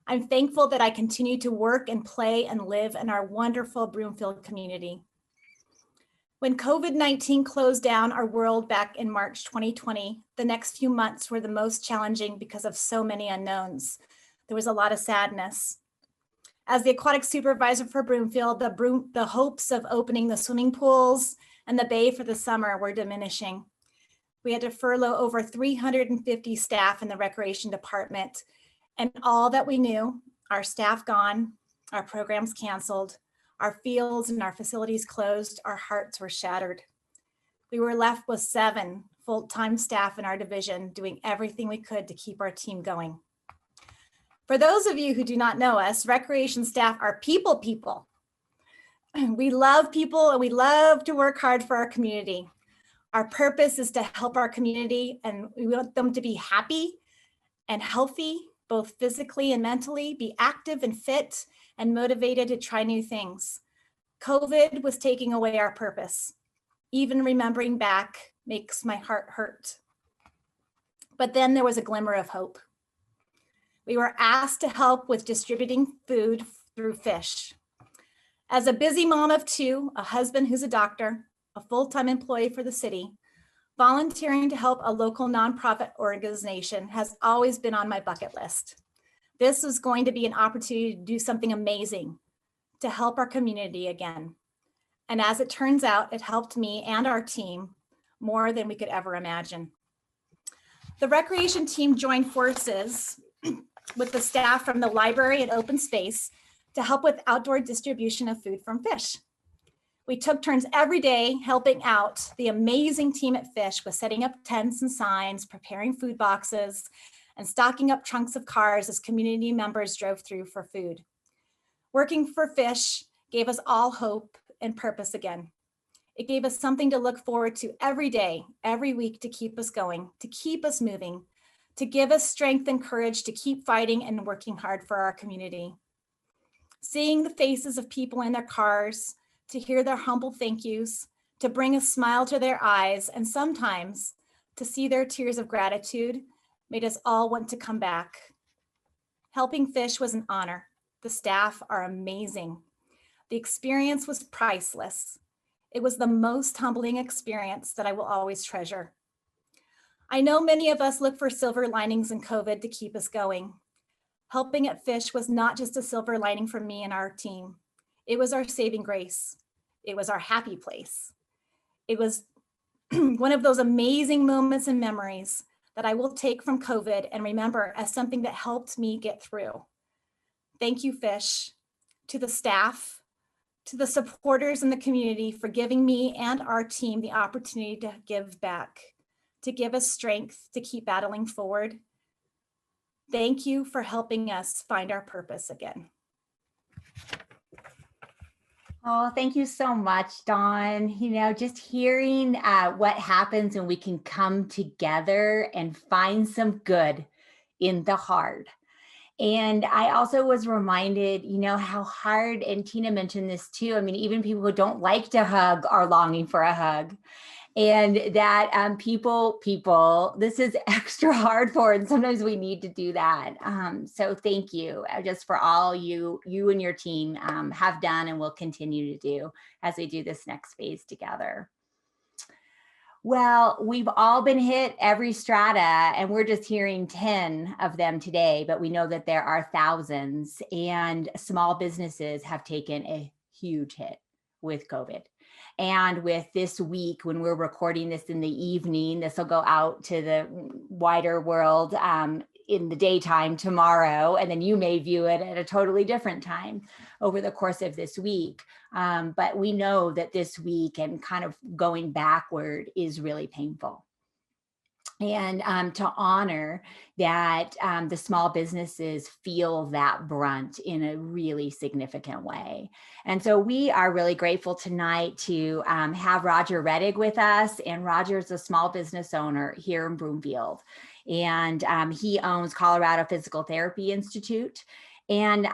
I'm thankful that I continue to work and play and live in our wonderful Broomfield community. When COVID-19 closed down our world back in March 2020, the next few months were the most challenging because of so many unknowns. There was a lot of sadness. As the aquatic supervisor for Broomfield, the hopes of opening the swimming pools and the bay for the summer were diminishing. We had to furlough over 350 staff in the recreation department, and all that we knew, our staff gone, our programs canceled, our fields and our facilities closed, our hearts were shattered. We were left with 7 full-time staff in our division doing everything we could to keep our team going. For those of you who do not know us, recreation staff are people. We love people and we love to work hard for our community. Our purpose is to help our community, and we want them to be happy and healthy, both physically and mentally, be active and fit and motivated to try new things. COVID was taking away our purpose. Even remembering back makes my heart hurt. But then there was a glimmer of hope. We were asked to help with distributing food through fish. As a busy mom of 2, a husband who's a doctor, a full-time employee for the city, volunteering to help a local nonprofit organization has always been on my bucket list. This was going to be an opportunity to do something amazing to help our community again. And as it turns out, it helped me and our team more than we could ever imagine. The recreation team joined forces with the staff from the library and open space to help with outdoor distribution of food from fish. We took turns every day helping out the amazing team at Fish with setting up tents and signs, preparing food boxes, and stocking up trunks of cars as community members drove through for food. Working for Fish gave us all hope and purpose again. It gave us something to look forward to every day, every week, to keep us going, to keep us moving, to give us strength and courage to keep fighting and working hard for our community. Seeing the faces of people in their cars, to hear their humble thank yous, to bring a smile to their eyes, and sometimes to see their tears of gratitude made us all want to come back. Helping Fish was an honor. The staff are amazing. The experience was priceless. It was the most humbling experience that I will always treasure. I know many of us look for silver linings in COVID to keep us going. Helping at Fish was not just a silver lining for me and our team. It was our saving grace. It was our happy place. It was one of those amazing moments and memories that I will take from COVID and remember as something that helped me get through. Thank you, Fish, to the staff, to the supporters in the community for giving me and our team the opportunity to give back, to give us strength to keep battling forward. Thank you for helping us find our purpose again. Oh, thank you so much, Dawn. You know, just hearing what happens when we can come together and find some good in the hard. And I also was reminded, you know, how hard, and Tina mentioned this too. I mean, even people who don't like to hug are longing for a hug. And that people, this is extra hard for, and sometimes we need to do that. So thank you just for all you and your team have done and will continue to do as we do this next phase together. Well, we've all been hit every strata, and we're just hearing 10 of them today, but we know that there are thousands, and small businesses have taken a huge hit with COVID. And with this week, when we're recording this in the evening, this will go out to the wider world in the daytime tomorrow, and then you may view it at a totally different time over the course of this week. But we know that this week and kind of going backward is really painful. And to honor that the small businesses feel that brunt in a really significant way. And so we are really grateful tonight to have Roger Reddig with us. And Roger is a small business owner here in Broomfield. And he owns Colorado Physical Therapy Institute. And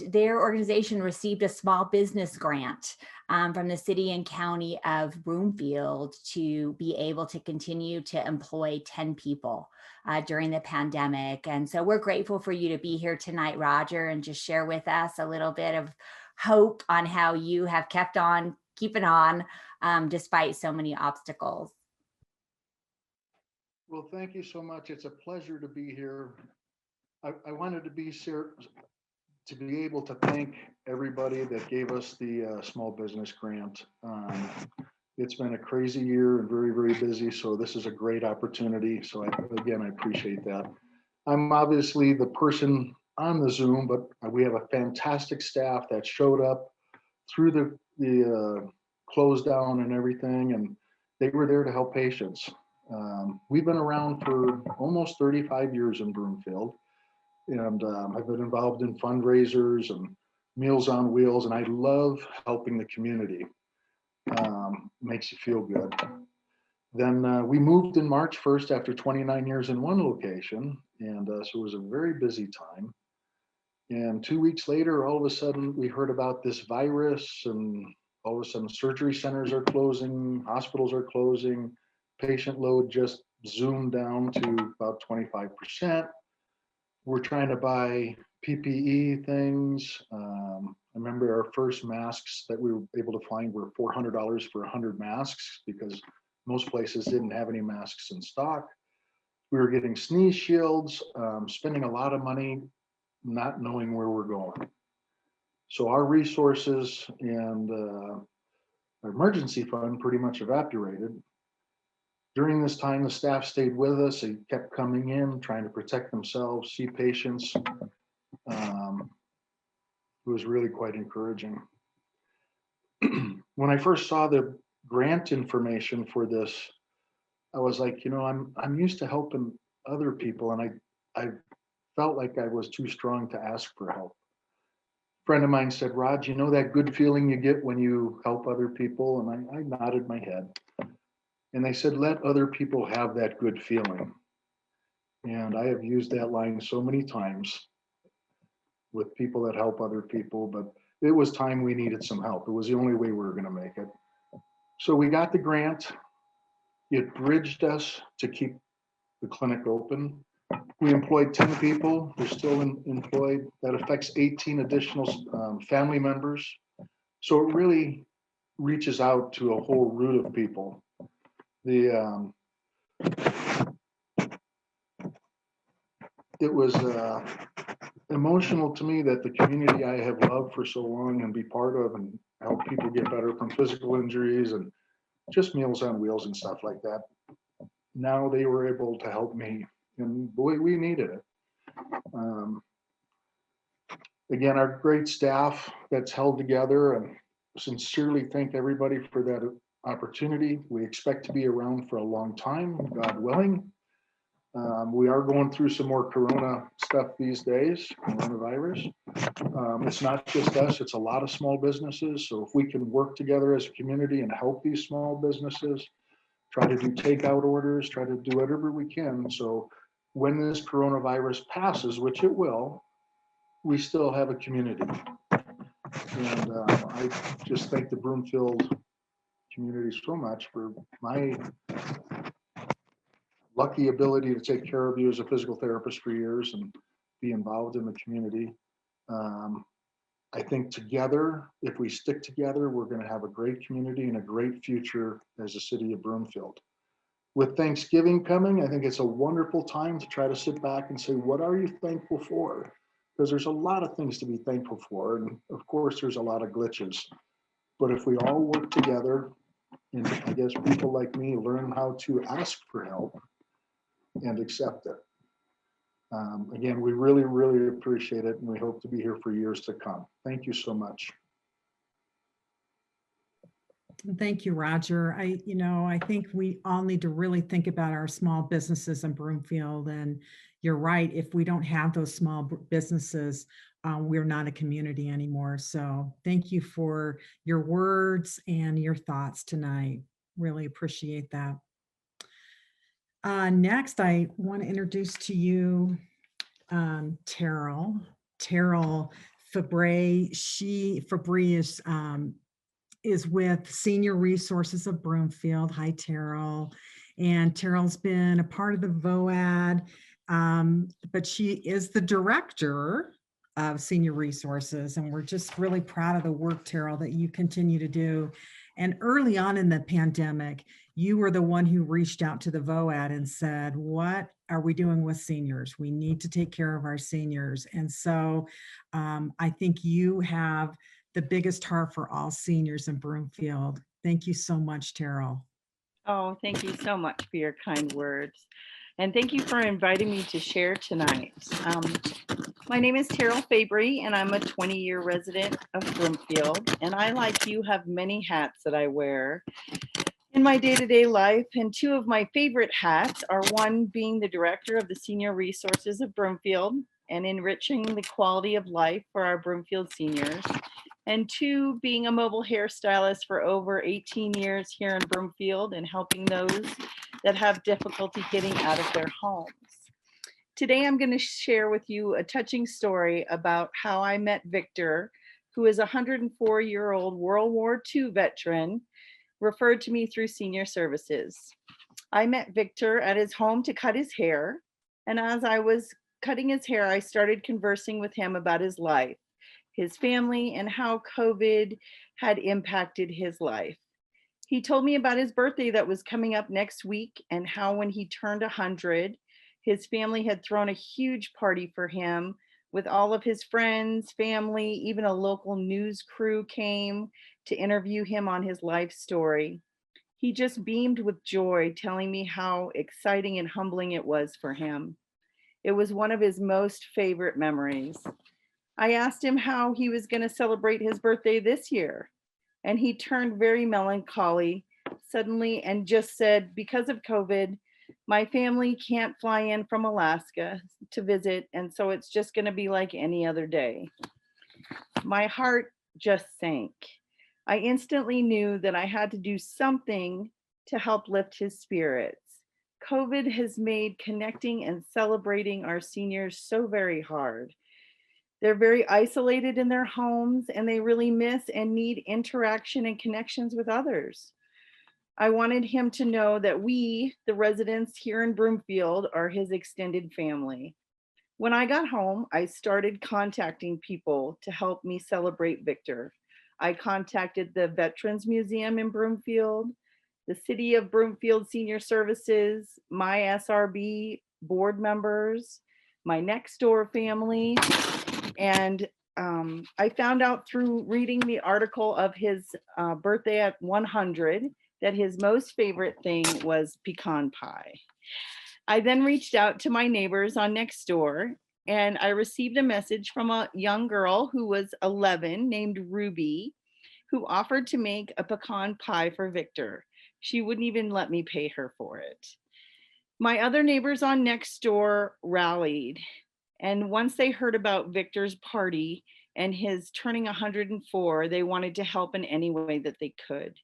their organization received a small business grant from the city and county of Broomfield to be able to continue to employ 10 people during the pandemic. And so we're grateful for you to be here tonight, Roger, and just share with us a little bit of hope on how you have kept on keeping on despite so many obstacles. Well, thank you so much. It's a pleasure to be here. I wanted to be here to be able to thank everybody that gave us the small business grant. It's been a crazy year and very, very busy. So this is a great opportunity. So again, I appreciate that. I'm obviously the person on the Zoom, but we have a fantastic staff that showed up through the close down and everything. And they were there to help patients. We've been around for almost 35 years in Broomfield. And I've been involved in fundraisers and Meals on Wheels, and I love helping the community. Makes you feel good. Then we moved in March 1st after 29 years in one location, and so it was a very busy time. And 2 weeks later, all of a sudden, we heard about this virus, and all of a sudden, surgery centers are closing, hospitals are closing, patient load just zoomed down to about 25%. We're trying to buy PPE things. I remember our first masks that we were able to find were $400 for 100 masks because most places didn't have any masks in stock. We were getting sneeze shields, spending a lot of money, not knowing where we're going. So our resources and our emergency fund pretty much evaporated. During this time, the staff stayed with us. They kept coming in, trying to protect themselves, see patients. It was really quite encouraging. When I first saw the grant information for this, I was like, you know, I'm used to helping other people, and I felt like I was too strong to ask for help. A friend of mine said, Rod, you know that good feeling you get when you help other people? And I nodded my head. And they said, let other people have that good feeling. And I have used that line so many times with people that help other people, but it was time we needed some help. It was the only way we were going to make it. So we got the grant. It bridged us to keep the clinic open. We employed 10 people. They're still employed. That affects 18 additional family members. So it really reaches out to a whole root of people. It was emotional to me that the community I have loved for so long and be part of and help people get better from physical injuries and just Meals on Wheels and stuff like that. Now they were able to help me, and boy, we needed it. Again, our great staff that's held together, and sincerely thank everybody for that opportunity. We expect to be around for a long time, God willing. We are going through some more Corona stuff these days, coronavirus. It's not just us, it's a lot of small businesses. So if we can work together as a community and help these small businesses, try to do takeout orders, try to do whatever we can. So when this coronavirus passes, which it will, we still have a community. And I just thank the Broomfield community so much for my lucky ability to take care of you as a physical therapist for years and be involved in the community. I think together, if we stick together, we're going to have a great community and a great future as a city of Broomfield. With Thanksgiving coming, I think it's a wonderful time to try to sit back and say, what are you thankful for? Because there's a lot of things to be thankful for. And of course, there's a lot of glitches. But if we all work together, and I guess people like me learn how to ask for help and accept it. Again, we really, really appreciate it, and we hope to be here for years to come. Thank you so much. Thank you, Roger. I think we all need to really think about our small businesses in Broomfield. And you're right, if we don't have those small businesses, we're not a community anymore. So thank you for your words and your thoughts tonight. Really appreciate that. Next, I want to introduce to you Terrell. Terrell Fabre. Fabre is with Senior Resources of Broomfield. Hi, Terrell. And Terrell's been a part of the VOAD, but she is the director of Senior Resources. And we're just really proud of the work, Terrell, that you continue to do. And early on in the pandemic, you were the one who reached out to the VOAD and said, what are we doing with seniors? We need to take care of our seniors. And so I think you have the biggest heart for all seniors in Broomfield. Thank you so much, Terrell. Oh, thank you so much for your kind words. And thank you for inviting me to share tonight. My name is Terrell Fabre, and I'm a 20-year resident of Broomfield. And I, like you, have many hats that I wear in my day-to-day life. And two of my favorite hats are, one being the director of the Senior Resources of Broomfield and enriching the quality of life for our Broomfield seniors. And two, being a mobile hairstylist for over 18 years here in Broomfield and helping those that have difficulty getting out of their homes. Today, I'm going to share with you a touching story about how I met Victor, who is a 104-year-old World War II veteran, referred to me through Senior Services. I met Victor at his home to cut his hair, and as I was cutting his hair, I started conversing with him about his life, his family, and how COVID had impacted his life. He told me about his birthday that was coming up next week and how when he turned 100, his family had thrown a huge party for him with all of his friends, family, even a local news crew came to interview him on his life story. He just beamed with joy, telling me how exciting and humbling it was for him. It was one of his most favorite memories. I asked him how he was going to celebrate his birthday this year, and he turned very melancholy suddenly and just said, because of COVID, my family can't fly in from Alaska to visit, and so it's just going to be like any other day. My heart just sank. I instantly knew that I had to do something to help lift his spirits. COVID has made connecting and celebrating our seniors so very hard. They're very isolated in their homes, and they really miss and need interaction and connections with others. I wanted him to know that we, the residents here in Broomfield, are his extended family. When I got home, I started contacting people to help me celebrate Victor. I contacted the Veterans Museum in Broomfield, the City of Broomfield Senior Services, my SRB board members, my next door family, and I found out through reading the article of his birthday at 100 that his most favorite thing was pecan pie. I then reached out to my neighbors on next door, and I received a message from a young girl who was 11 named Ruby, who offered to make a pecan pie for Victor. She wouldn't even let me pay her for it. My other neighbors on next door rallied, and once they heard about Victor's party and his turning 104, they wanted to help in any way that they could.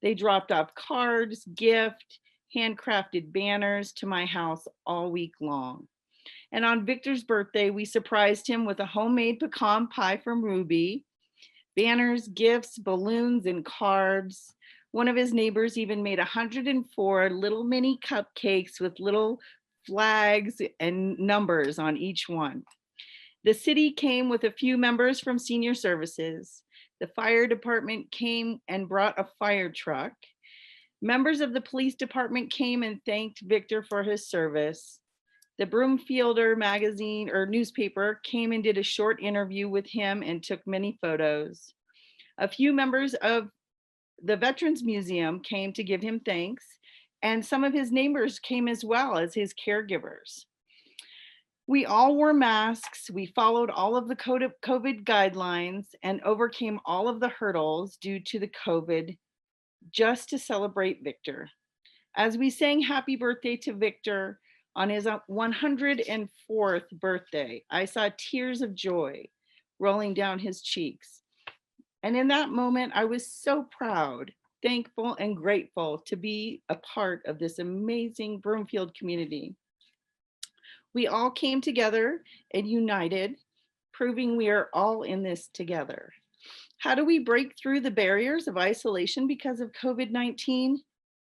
They dropped off cards, gift, handcrafted banners to my house all week long. And on Victor's birthday, we surprised him with a homemade pecan pie from Ruby, banners, gifts, balloons, and cards. One of his neighbors even made 104 little mini cupcakes with little flags and numbers on each one. The city came with a few members from Senior Services. The fire department came and brought a fire truck. Members of the police department came and thanked Victor for his service. The Broomfielder magazine or newspaper came and did a short interview with him and took many photos. A few members of the Veterans Museum came to give him thanks, and some of his neighbors came as well as his caregivers. We all wore masks, we followed all of the COVID guidelines and overcame all of the hurdles due to the COVID just to celebrate Victor. As we sang happy birthday to Victor on his 104th birthday, I saw tears of joy rolling down his cheeks. And in that moment, I was so proud, thankful, and grateful to be a part of this amazing Broomfield community. We all came together and united, proving we are all in this together. How do we break through the barriers of isolation because of COVID-19?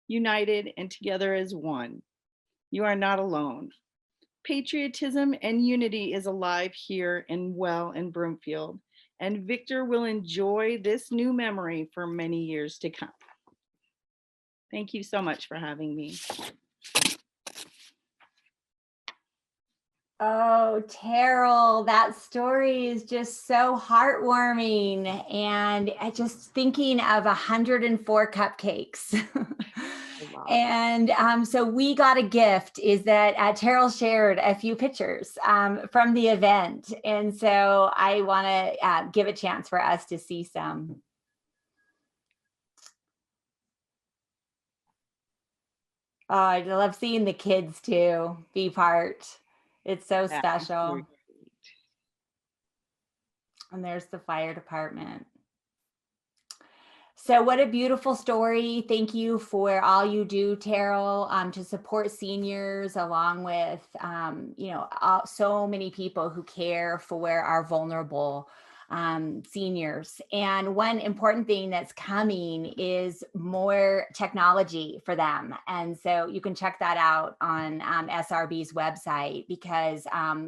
United and together as one. You are not alone. Patriotism and unity is alive here and well in Broomfield, and Victor will enjoy this new memory for many years to come. Thank you so much for having me. Oh, Terrell, that story is just so heartwarming. And just thinking of 104 cupcakes. And so we got a gift is that Terrell shared a few pictures from the event. And so I want to give a chance for us to see some. Oh, I love seeing the kids too be part. It's so special. And there's the fire department. So what a beautiful story. Thank you for all you do, Terrell, to support seniors, along with, so many people who care for our vulnerable seniors. And one important thing that's coming is more technology for them. And so you can check that out on SRB's website, because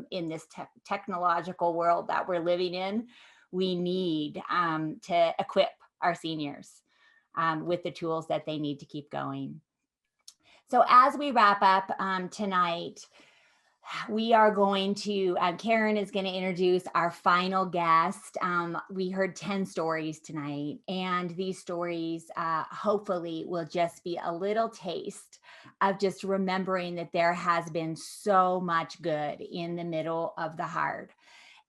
in this technological world that we're living in, we need to equip our seniors with the tools that they need to keep going. So as we wrap up tonight, we are going to, Karen is going to introduce our final guest. We heard 10 stories tonight, and these stories hopefully will just be a little taste of just remembering that there has been so much good in the middle of the hard.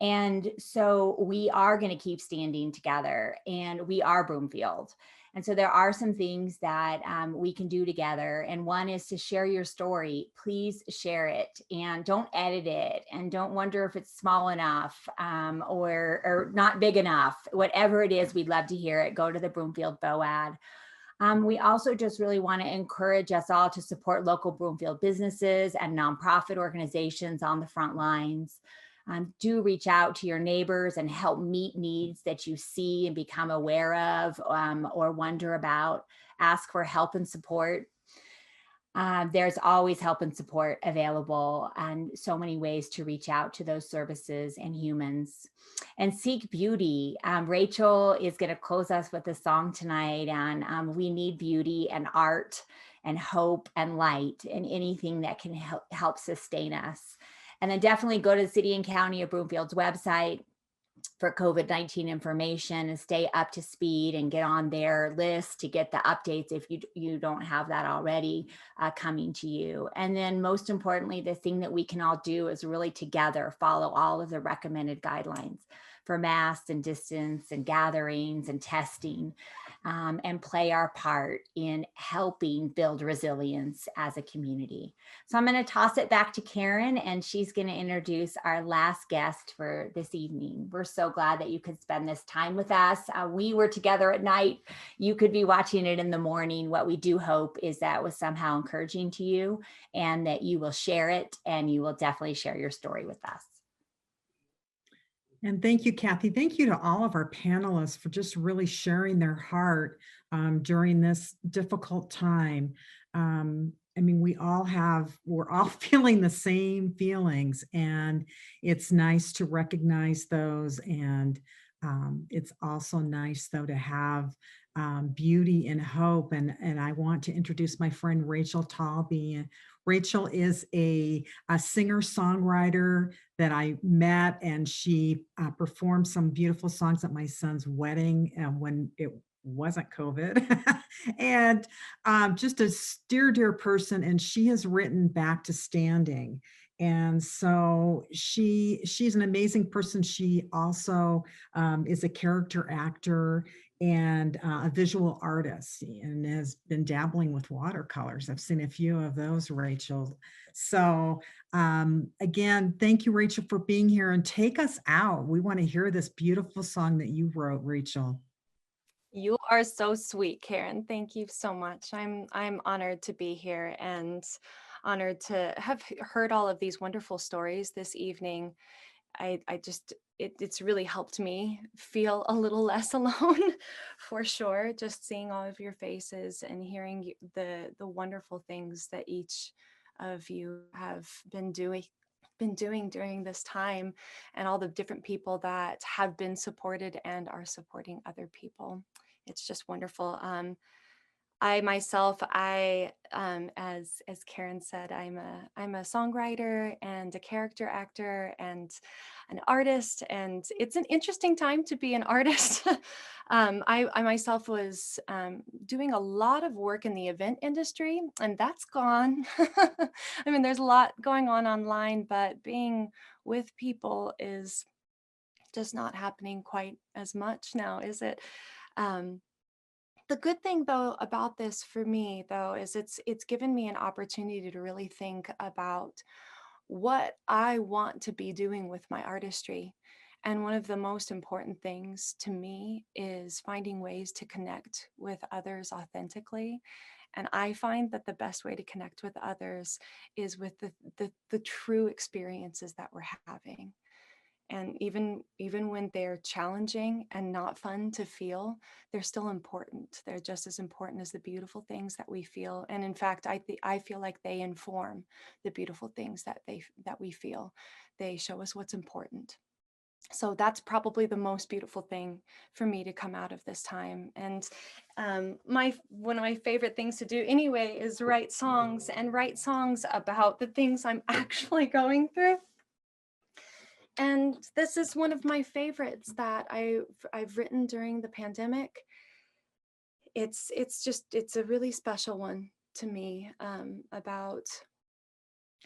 And so we are going to keep standing together, and we are Broomfield. And so there are some things that we can do together. And one is to share your story. Please share it, and don't edit it, and don't wonder if it's small enough or not big enough. Whatever it is, we'd love to hear it. Go to the Broomfield BOAD. We also just really want to encourage us all to support local Broomfield businesses and nonprofit organizations on the front lines. Do reach out to your neighbors and help meet needs that you see and become aware of or wonder about. Ask for help and support. There's always help and support available, and so many ways to reach out to those services and humans. And seek beauty. Rachael is going to close us with a song tonight, and we need beauty and art and hope and light and anything that can help sustain us. And then definitely go to the City and County of Broomfield's website for COVID-19 information and stay up to speed and get on their list to get the updates if you don't have that already coming to you. And then most importantly, the thing that we can all do is really together follow all of the recommended guidelines for masks and distance and gatherings and testing, and play our part in helping build resilience as a community. So I'm going to toss it back to Karen, and she's going to introduce our last guest for this evening. We're so glad that you could spend this time with us. We were together at night. You could be watching it in the morning. What we do hope is that it was somehow encouraging to you, and that you will share it, and you will definitely share your story with us. And thank you, Kathy. Thank you to all of our panelists for just really sharing their heart during this difficult time. I mean, we're all feeling the same feelings, and it's nice to recognize those. And it's also nice, though, to have beauty and hope. And I want to introduce my friend Rachael Talbian. Rachael is a singer-songwriter that I met, and she performed some beautiful songs at my son's wedding when it wasn't COVID. And just a dear person, and she has written Back to Standing. And so she's an amazing person. She also is a character actor and a visual artist, and has been dabbling with watercolors. I've seen a few of those, Rachael. So again, thank you, Rachael, for being here, and take us out. We want to hear this beautiful song that you wrote, Rachael. You are so sweet, Karen. Thank you so much. I'm honored to be here, and honored to have heard all of these wonderful stories this evening. I just, it's really helped me feel a little less alone for sure. Just seeing all of your faces and hearing the wonderful things that each of you have been doing during this time, and all the different people that have been supported and are supporting other people. It's just wonderful. I myself, as Karen said, I'm a songwriter and a character actor and an artist, and it's an interesting time to be an artist. I myself was doing a lot of work in the event industry, and that's gone. I mean, there's a lot going on online, but being with people is just not happening quite as much now, is it? The good thing though about this for me though is it's given me an opportunity to really think about what I want to be doing with my artistry. And one of the most important things to me is finding ways to connect with others authentically. And I find that the best way to connect with others is with the true experiences that we're having. And even when they're challenging and not fun to feel, they're still important. They're just as important as the beautiful things that we feel. And in fact, I feel like they inform the beautiful things that we feel. They show us what's important. So that's probably the most beautiful thing for me to come out of this time. And one of my favorite things to do anyway is write songs about the things I'm actually going through. And this is one of my favorites that I've written during the pandemic. It's a really special one to me.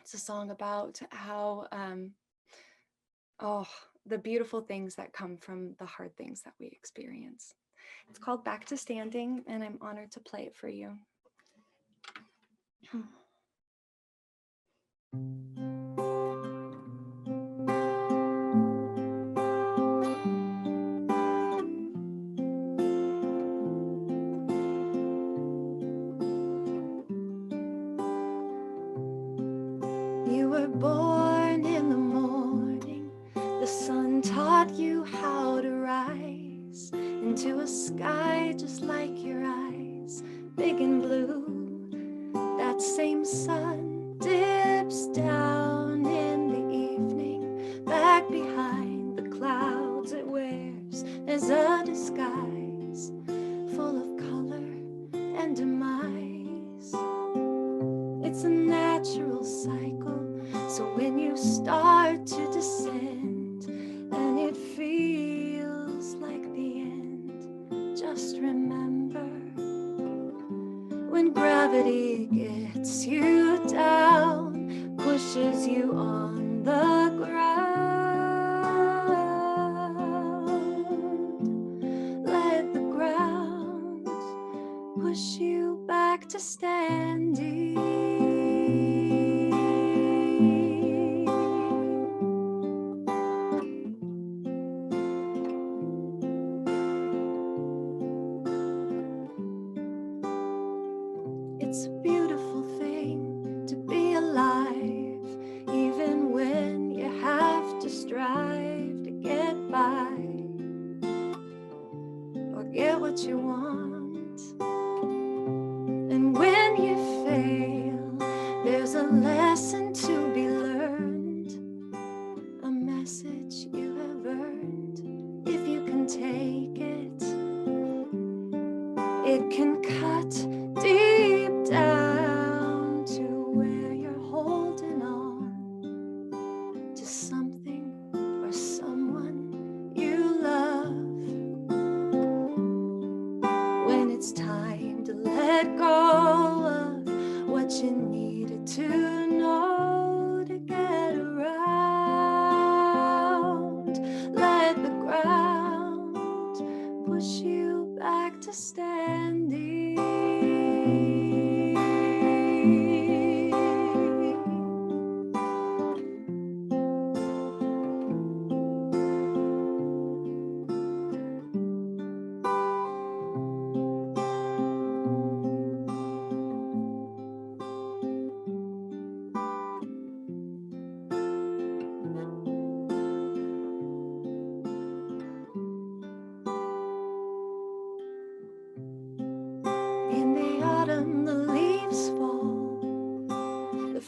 It's a song about how the beautiful things that come from the hard things that we experience. It's called Back to Standing, and I'm honored to play it for you. You were born in the morning, the sun taught you how to rise into a sky just like your eyes, big and blue. That same sun dips down in the evening, back behind the clouds it wears. There's a disguise full of color and demise. It's a natural cycle. So when you start to descend and it feels like the end, just remember, when gravity gets you down, pushes you on the ground, let the ground push you back to standing. It's a beautiful thing to be alive, even when you have to strive to get by or get what you want. And when you fail, there's a lesson to be learned, a message you have earned. If you can take it, it can cut deep down to where you're holding on to something or someone you love. When it's time to let go of what you needed to know to get around, let the ground push you back to standing.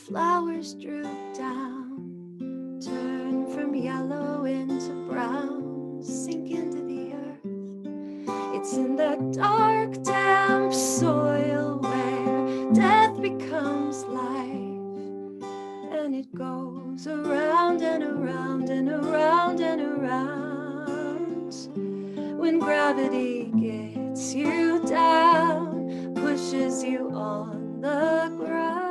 flowers droop down, turn from yellow into brown, sink into the earth. It's in the dark, damp soil where death becomes life, and it goes around and around and around and around. When gravity gets you down, pushes you on the ground,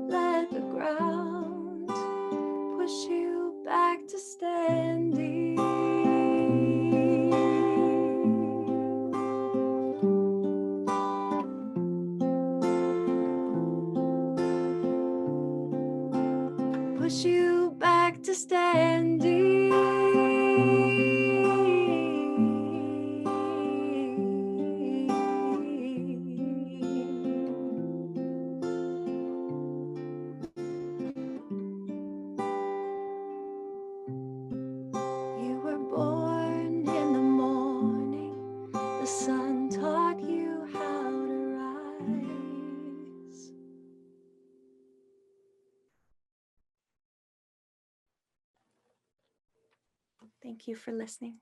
let the ground push you back to standing. Push you back to standing. You were born in the morning, the sun taught you how to rise. Thank you for listening.